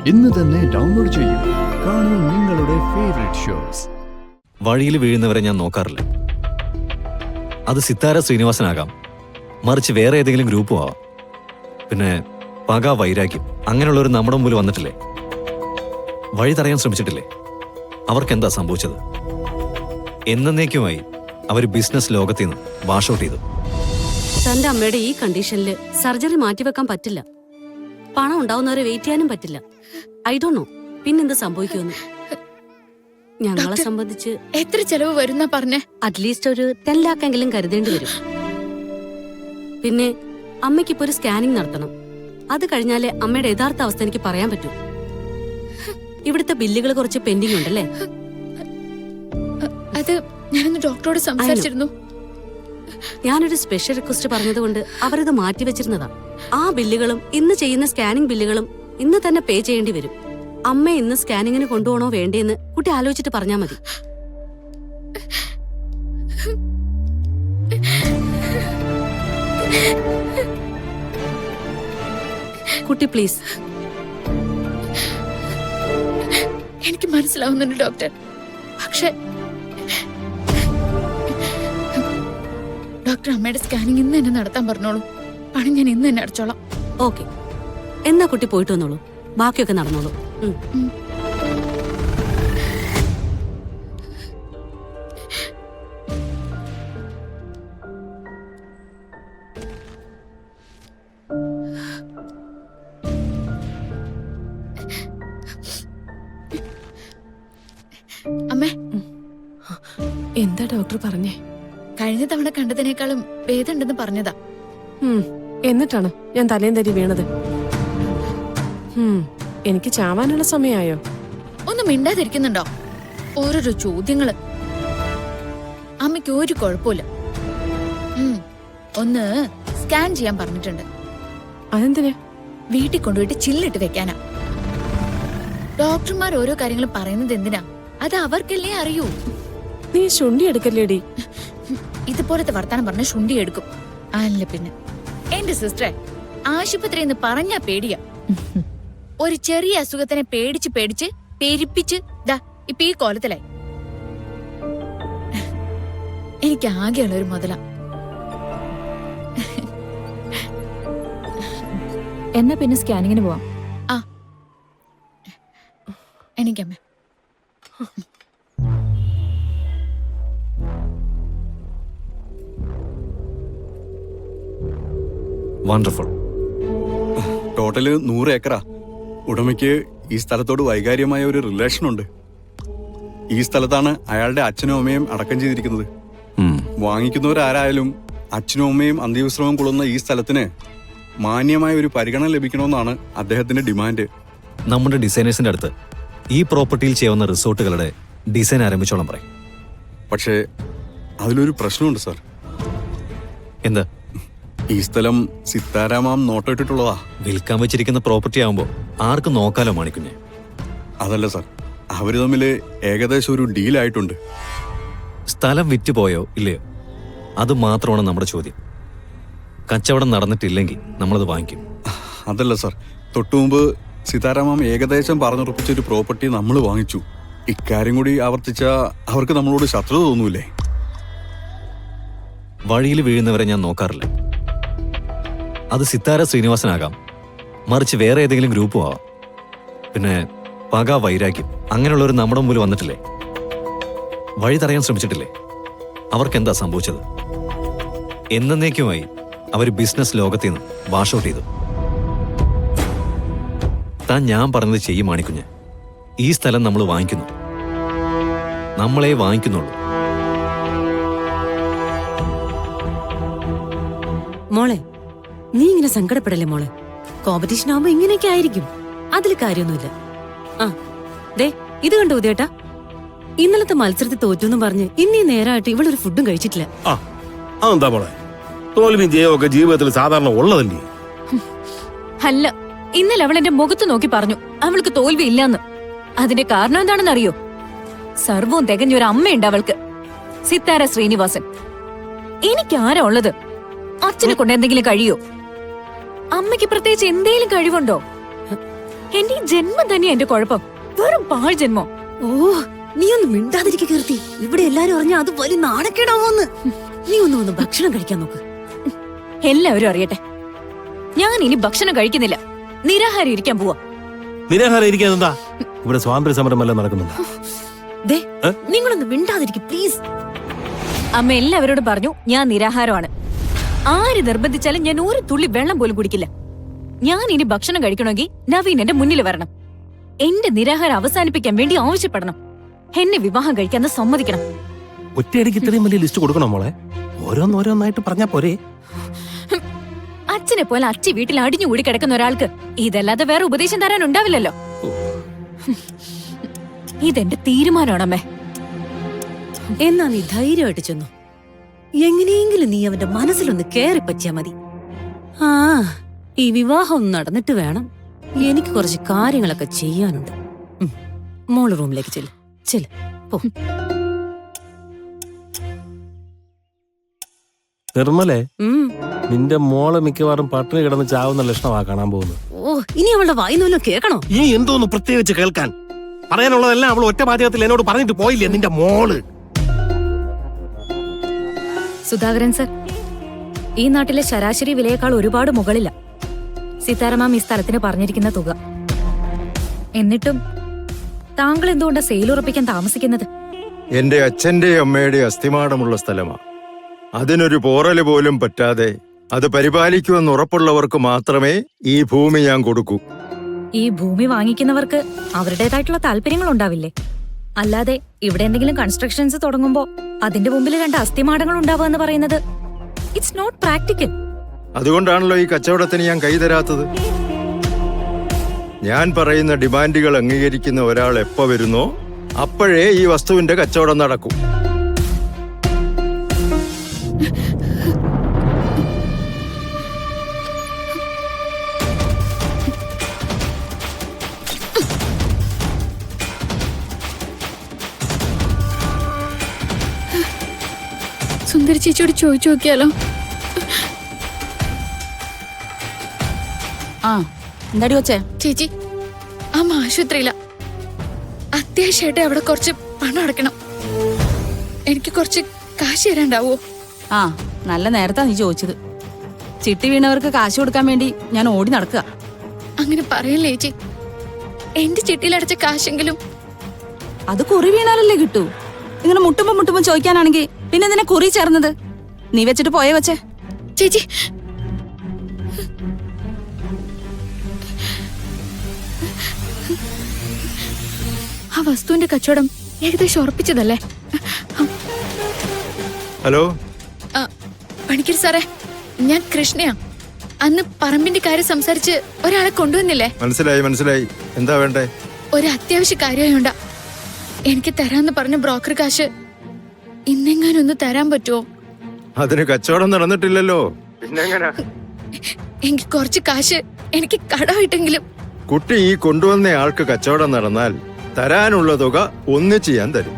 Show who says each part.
Speaker 1: ഇന്ന് തന്നെ ഡൗൺലോഡ് ചെയ്യൂ. കാണൂ നിങ്ങളുടെ ഫേവറേറ്റ് ഷോസ്.
Speaker 2: വഴിയിൽ വീഴുന്നവരെ ഞാൻ നോക്കാറില്ല. അത് സിത്താര ശ്രീനിവാസനാകാം, മറിച്ച് വേറെ ഏതെങ്കിലും ഗ്രൂപ്പും ആവാം. പിന്നെ പക, വൈരാഗ്യം അങ്ങനെയുള്ളവർ നമ്മുടെ മുമ്പിൽ വന്നിട്ടില്ലേ? വഴി തടയാൻ ശ്രമിച്ചിട്ടില്ലേ? അവർക്കെന്താ സംഭവിച്ചത്? എന്നേക്കുമായി അവർ ബിസിനസ് ലോകത്തിൽ നിന്ന് വാഷ് ഔട്ട് ചെയ്തു.
Speaker 3: തന്റെ അമ്മയുടെ ഈ കണ്ടീഷനിൽ സർജറി മാറ്റിവെക്കാൻ പറ്റില്ല. പണം ഉണ്ടാവുന്നവരെ വെയിറ്റ് ചെയ്യാനും പറ്റില്ല. ഐ ഡോണ്ട് നോ പിന്നെന്ത് സംഭവിക്കുമെന്ന്. ഞങ്ങളെ സംബന്ധിച്ച്
Speaker 4: എത്ര ചെലവ് വരുന്ന പറഞ്ഞേ?
Speaker 3: അറ്റ്ലീസ്റ്റ് ഒരു 10 lakh കരുതേണ്ടി വരും. പിന്നെ അമ്മയ്ക്കിപ്പോ ഒരു സ്കാനിങ് നടത്തണം. അത് കഴിഞ്ഞാലേ അമ്മയുടെ യഥാർത്ഥ അവസ്ഥ എനിക്ക് പറയാൻ പറ്റൂ. ഇവിടുത്തെ ബില്ലുകൾ കുറച്ച് പെൻഡിങ് ഉണ്ടല്ലേ?
Speaker 4: അത് ഞാനൊന്ന് ഡോക്ടറോട് സംസാരിച്ചിരുന്നു.
Speaker 3: ഞാനൊരു സ്പെഷ്യൽ റിക്വസ്റ്റ് പറഞ്ഞതുകൊണ്ട് അവരത് മാറ്റിവെച്ചിരുന്നതാ. ആ ബില്ലുകളും ഇന്ന് ചെയ്യുന്ന സ്കാനിങ് ബില്ലുകളും ഇന്ന് തന്നെ പേ ചെയ്യേണ്ടി വരും. അമ്മ ഇന്ന് സ്കാനിങ്ങിന് കൊണ്ടുപോകണോ വേണ്ടേന്ന് കുട്ടി ആലോചിച്ചിട്ട് പറഞ്ഞാ മതി. കുട്ടി പ്ലീസ്.
Speaker 4: എനിക്ക് മനസ്സിലാവുന്നുണ്ട് ഡോക്ടർ. പക്ഷെ ഡോക്ടർ അമ്മയുടെ സ്കാനിങ് ഇന്ന് തന്നെ നടത്താൻ പറഞ്ഞോളൂ. പണം ഞാൻ ഇന്ന് തന്നെ അടച്ചോളാം.
Speaker 3: ഓക്കെ, എന്നാ കുട്ടി പോയിട്ട് വന്നോളൂ. ബാക്കിയൊക്കെ നടന്നോളൂ.
Speaker 4: അമ്മേ,
Speaker 5: എന്താ ഡോക്ടർ പറഞ്ഞേ?
Speaker 4: കഴിഞ്ഞ തവണ കണ്ടതിനേക്കാളും ഭേദമുണ്ടെന്ന് പറഞ്ഞതാ.
Speaker 5: എന്നിട്ടാണ് ഞാൻ തലേം തരി വീണത്. എനിക്ക് ചാവാനുള്ള സമയമായോ?
Speaker 4: ഒന്നും മിണ്ടാതിരിക്കുന്നുണ്ടോ? ഓരോരോ ചോദ്യങ്ങള്. അമ്മയ്ക്ക് ഒരു കുഴപ്പമില്ല. ഒന്ന് സ്കാൻ ചെയ്യാൻ പറഞ്ഞിട്ടുണ്ട്.
Speaker 5: അതെന്തിനാ?
Speaker 4: വീട്ടിൽ കൊണ്ടുപോയിട്ട് ചില്ലിട്ട് വെക്കാനാ. ഡോക്ടർമാർ ഓരോ കാര്യങ്ങളും പറയുന്നത് എന്തിനാ? അത് അവർക്കല്ലേ അറിയൂ.
Speaker 5: നീ ശുണ്ടി എടുക്കല്ലേടി?
Speaker 4: ഇതുപോലത്തെ വർത്താനം പറഞ്ഞ ശുണ്ടി എടുക്കും. അല്ല പിന്നെ എന്റെ സിസ്റ്ററെ, ആശുപത്രി എന്ന് പറഞ്ഞാ പേടിയാ. ഒരു ചെറിയ അസുഖത്തിനെ പേടിച്ച് പേടിച്ച് പെരിപ്പിച്ച് ദാ ഇപ്പൊ ഈ കോലത്തിലായി. എനിക്ക് ആകെയുള്ള ഒരു മുതല. എന്നാ പിന്നെ സ്കാനിങ്ങിന് പോവാം. ആ എനിക്കമ്മ.
Speaker 2: വണ്ടർഫുൾ.
Speaker 6: ടോട്ടല് 100 ഏക്കറാ. ഉടമയ്ക്ക് ഈ സ്ഥലത്തോട് വൈകാര്യമായ ഒരു റിലേഷൻ ഉണ്ട്. ഈ സ്ഥലത്താണ് അയാളുടെ അച്ഛനും അമ്മയും അടക്കം ചെയ്തിരിക്കുന്നത്. വാങ്ങിക്കുന്നവരാരായാലും അച്ഛനും അമ്മയും അന്ത്യവിശ്രമം കൊള്ളുന്ന ഈ സ്ഥലത്തിന് മാന്യമായ ഒരു പരിഗണന ലഭിക്കണമെന്നാണ് അദ്ദേഹത്തിന്റെ ഡിമാൻഡ്.
Speaker 2: നമ്മുടെ ഡിസൈനേഴ്സിന്റെ അടുത്ത് ഈ പ്രോപ്പർട്ടിയിൽ ചെയ്യാവുന്ന റിസോർട്ടുകളുടെ ഡിസൈൻ ആരംഭിച്ചോളം പറയും.
Speaker 6: പക്ഷേ അതിലൊരു പ്രശ്നമുണ്ട് സാർ.
Speaker 2: എന്താ?
Speaker 6: ഈ സ്ഥലം സിത്താരാമാം നോട്ടിട്ടുള്ളതാ.
Speaker 2: വിൽക്കാൻ വെച്ചിരിക്കുന്ന പ്രോപ്പർട്ടി ആവുമ്പോ ആർക്കും നോക്കാലോ മാണിക്കുഞ്ഞെ.
Speaker 6: അതല്ല സാർ, അവര് തമ്മില് ഏകദേശം ഒരു ഡീലായിട്ടുണ്ട്.
Speaker 2: സ്ഥലം വിറ്റുപോയോ ഇല്ലയോ അത് മാത്രമാണ് നമ്മുടെ ചോദ്യം. കച്ചവടം നടന്നിട്ടില്ലെങ്കിൽ നമ്മളത് വാങ്ങിക്കും.
Speaker 6: അതല്ല സാർ, തൊട്ടുമുമ്പ് സീതാരാമം ഏകദേശം പറഞ്ഞുറപ്പിച്ചൊരു പ്രോപ്പർട്ടി നമ്മൾ വാങ്ങിച്ചു. ഇക്കാര്യം കൂടി ആവർത്തിച്ച അവർക്ക് നമ്മളോട് ശത്രുത തോന്നൂലേ?
Speaker 2: വഴിയിൽ വീഴുന്നവരെ ഞാൻ നോക്കാറില്ല. അത് സിത്താര ശ്രീനിവാസനാകാം, മറിച്ച് വേറെ ഏതെങ്കിലും ഗ്രൂപ്പും ആവാം. പിന്നെ പക, വൈരാഗ്യം അങ്ങനെയുള്ളവർ നമ്മുടെ മുമ്പിൽ വന്നിട്ടില്ലേ? വഴി തടയാൻ ശ്രമിച്ചിട്ടില്ലേ? അവർക്കെന്താ സംഭവിച്ചത്? എന്നേക്കുമായി അവർ ബിസിനസ് ലോകത്തിൽ നിന്ന് വാഷ് ഔട്ട് ചെയ്തു. താൻ ഞാൻ പറഞ്ഞത് ചെയ്യും മാണിക്കുഞ്ഞ്. ഈ സ്ഥലം നമ്മൾ വാങ്ങിക്കുന്നു, നമ്മളെ വാങ്ങിക്കുന്നുള്ളൂ.
Speaker 3: മോളെ, നീ ഇങ്ങനെ സങ്കടപ്പെടല്ലേ മോളെ. കോമ്പറ്റീഷൻ ആവുമ്പോ ഇങ്ങനെയൊക്കെ ആയിരിക്കും. അതിൽ കാര്യമൊന്നുമില്ല. ആ ദേ ഇത് കണ്ടു ഉദയേട്ടാ, ഇന്നലത്തെ മത്സരത്തിൽ തോറ്റെന്നും പറഞ്ഞ് ഇന്നീ നേരമായിട്ട് ഇവളൊരു ഫുഡും കഴിച്ചിട്ടില്ല.
Speaker 7: അതെന്താ മോളെ, തോൽവിയും ജയമൊക്കെ ജീവിതത്തിൽ സാധാരണ ഉള്ളതല്ലേ?
Speaker 4: അല്ല, ഇന്നലെ അവൾ എന്റെ മുഖത്ത് നോക്കി പറഞ്ഞു അവൾക്ക് തോൽവി ഇല്ലാന്ന്. അതിന്റെ കാരണം എന്താണെന്ന് അറിയോ? സർവവും തികഞ്ഞൊരു അമ്മയുണ്ട് അവൾക്ക്, സിത്താര ശ്രീനിവാസൻ. എനിക്കാരാ ഉള്ളത്? അച്ഛനെ കൊണ്ട് എന്തെങ്കിലും കഴിയോ? അമ്മയ്ക്ക് പ്രത്യേകിച്ച് എന്തെങ്കിലും കഴിവുണ്ടോ? എന്റെ ഈ ജന്മം തന്നെയാ എന്റെ കുഴപ്പം. വെറും പാഴ് ജന്മം.
Speaker 3: ഓ, നീ ഒന്ന് മിണ്ടാതിരിക്കുക കീർത്തി. ഇവിടെ എല്ലാരും അറിഞ്ഞാ അത് വലിയ നാണക്കേടാവോന്ന്. നീ ഒന്ന് ഭക്ഷണം കഴിക്കാൻ നോക്ക്.
Speaker 4: എല്ലാവരും അറിയട്ടെ, ഞാൻ ഇനി ഭക്ഷണം കഴിക്കുന്നില്ല. നിരാഹാരം ഇരിക്കാൻ പോവാ.
Speaker 7: നിരാഹാരം ഇരിക്കാൻ എന്താ? ഇവിടെ സ്വാതന്ത്ര്യ സമരം എല്ലാം നടക്കുന്നുണ്ട്.
Speaker 3: ദേ, നിങ്ങളൊന്ന് മിണ്ടാതിരിക്കും പ്ലീസ്.
Speaker 4: അമ്മ എല്ലാവരോടും പറഞ്ഞു ഞാൻ നിരാഹാരമാണ്. ആര് നിർബന്ധിച്ചാലും ഞാൻ ഒരു തുള്ളി വെള്ളം പോലും കുടിക്കില്ല. ഞാൻ ഇനി ഭക്ഷണം കഴിക്കണമെങ്കിൽ നവീൻ എന്റെ മുന്നിൽ വരണം. എന്റെ നിരാഹാരം അവസാനിപ്പിക്കാൻ വേണ്ടി ആവശ്യപ്പെടണം. എന്നെ വിവാഹം കഴിക്കാൻ സമ്മതിക്കണം.
Speaker 7: ഒറ്റയടിക്ക് ഇത്രയും വലിയ ലിസ്റ്റ് കൊടുക്കണം മോളെ. ഓരോന്നോരോന്നായിട്ട് പറഞ്ഞാ പോരെ?
Speaker 4: അച്ഛനെ പോലെ അച്ഛൻ വീട്ടിൽ അടിഞ്ഞുകൂടി കിടക്കുന്ന ഒരാൾക്ക് ഇതല്ലാതെ വേറെ ഉപദേശം തരാൻ ഉണ്ടാവില്ലല്ലോ. ഇതെന്റെ തീരുമാനമാണമ്മേ.
Speaker 3: എന്നാ നീ ധൈര്യമായിട്ട് ചെന്നു. എങ്ങനെയെങ്കിലും നീ അവന്റെ മനസ്സിലൊന്ന് കേറി പറ്റിയാ മതി. ആ, ഈ വിവാഹം ഒന്ന് നടന്നിട്ട് വേണം. എനിക്ക് കുറച്ച് കാര്യങ്ങളൊക്കെ ചെയ്യാനുണ്ട്. മോള് റൂമിലേക്ക് ചെല്ല് ചെല്ല് പോ.
Speaker 7: നിർമ്മലേ,
Speaker 3: ഉം.
Speaker 7: നിന്റെ മോള് മിക്കവാറും പട്ടിണി കിടന്ന് ചാവുന്ന ലക്ഷണമാ കാണാൻ പോകുന്നത്.
Speaker 3: ഓ, ഇനി അവളുടെ വായിന്നല്ലോ കേൾക്കണോ?
Speaker 7: ഈ എന്തോന്ന് പ്രത്യേകിച്ച് കേൾക്കാൻ? പറയാനുള്ളതെല്ലാം അവൾ ഒറ്റ പാചകത്തിൽ എന്നോട് പറഞ്ഞിട്ട് പോയില്ലേ നിന്റെ മോള്?
Speaker 4: സുധാകരൻ സർ, ഈ നാട്ടിലെ ശരാശരി വിലയേക്കാൾ ഒരുപാട് മുകളില്ല സീതാരാമാം ഈ സ്ഥലത്തിന് പറഞ്ഞിരിക്കുന്ന തുക. എന്നിട്ടും താങ്കൾ എന്തുകൊണ്ട് സെയിൽ ഉറപ്പിക്കാൻ താമസിക്കുന്നത്?
Speaker 8: എന്റെ അച്ഛന്റെയും അമ്മയുടെയും അസ്ഥിമാടമുള്ള സ്ഥലമാ. അതിനൊരു പോറല് പോലും പറ്റാതെ അത് പരിപാലിക്കുമെന്ന് ഉറപ്പുള്ളവർക്ക് മാത്രമേ ഈ ഭൂമി ഞാൻ കൊടുക്കൂ.
Speaker 4: ഈ ഭൂമി വാങ്ങിക്കുന്നവർക്ക് അവരുടേതായിട്ടുള്ള താല്പര്യങ്ങൾ ഉണ്ടാവില്ലേ? അല്ലാതെ ഇവിടെ എന്തെങ്കിലും കൺസ്ട്രക്ഷൻസ് തുടങ്ങുമ്പോ അതിന്റെ മുമ്പിൽ 2 അസ്ഥിമാടങ്ങൾ ഉണ്ടാവുക എന്ന് പറയുന്നത് ഇറ്റ്സ് നോട്ട് പ്രാക്ടിക്കൽ.
Speaker 8: അതുകൊണ്ടാണല്ലോ ഈ കച്ചവടത്തിന് ഞാൻ കൈതരാത്തത്. ഞാൻ പറയുന്ന ഡിമാൻഡുകൾ അംഗീകരിക്കുന്ന ഒരാൾ എപ്പോ വരുന്നോ അപ്പോഴേ ഈ വസ്തുവിന്റെ കച്ചവടം നടക്കും.
Speaker 9: സുന്ദരി ചേച്ചിയോട് ചോദിച്ചു നോക്കിയാലോ?
Speaker 5: ആ, എന്താടി വച്ചേ?
Speaker 9: ചേച്ചി, അമ്മ ആശുപത്രിയില. അത്യാവശ്യമായിട്ട് അവിടെ കുറച്ച് പണം അടക്കണം. എനിക്ക് കുറച്ച് കാശ് തരാണ്ടാവോ?
Speaker 5: ആ, നല്ല നേരത്താ നീ ചോദിച്ചത്. ചിട്ടി വീണവർക്ക് കാശ് കൊടുക്കാൻ വേണ്ടി ഞാൻ ഓടി നടക്കുക.
Speaker 9: അങ്ങനെ പറയല്ലേ ചേച്ചി. എന്റെ ചിട്ടിയിലടച്ച കാശെങ്കിലും.
Speaker 5: അത് കുറി വീണാലല്ലേ കിട്ടൂ. ഇങ്ങനെ മുട്ടുമ്പോ ചോദിക്കാനാണെങ്കിൽ പിന്നെ എന്തിനാ കുറി ചേർന്നത്? നീ വെച്ചിട്ട് പോയേ വച്ചേ.
Speaker 9: ചേച്ചി, ആ വസ്തുവിന്റെ കച്ചവടം ഏകദേശം ഉറപ്പിച്ചതല്ലേ?
Speaker 8: ഹലോ,
Speaker 9: പണിക്കർ സാറേ, ഞാൻ കൃഷ്ണയാ. അന്ന് പറമ്പിന്റെ കാര്യം സംസാരിച്ച് ഒരാളെ കൊണ്ടുവന്നില്ലേ?
Speaker 8: മനസ്സിലായി. എന്താ വേണ്ടേ?
Speaker 9: ഒരു അത്യാവശ്യ കാര്യമായോണ്ടാ. എനിക്ക് തരാന്ന് പറഞ്ഞ ബ്രോക്കർ കാശ് ഇന്നെങ്ങാനൊന്ന് തരാൻ പറ്റുമോ?
Speaker 8: അതിന് കച്ചവടം നടന്നിട്ടില്ലല്ലോ. പിന്നെങ്ങനാ?
Speaker 9: എനിക്ക് കുറച്ച് കാശ് എനിക്ക് കടമായിട്ടെങ്കിലും.
Speaker 8: കുട്ടി ഈ കൊണ്ടുവന്ന ആൾക്ക് കച്ചവടം നടന്നാൽ തരാനുള്ള തുക ഒന്നിച്ച് ഞാൻ തരും.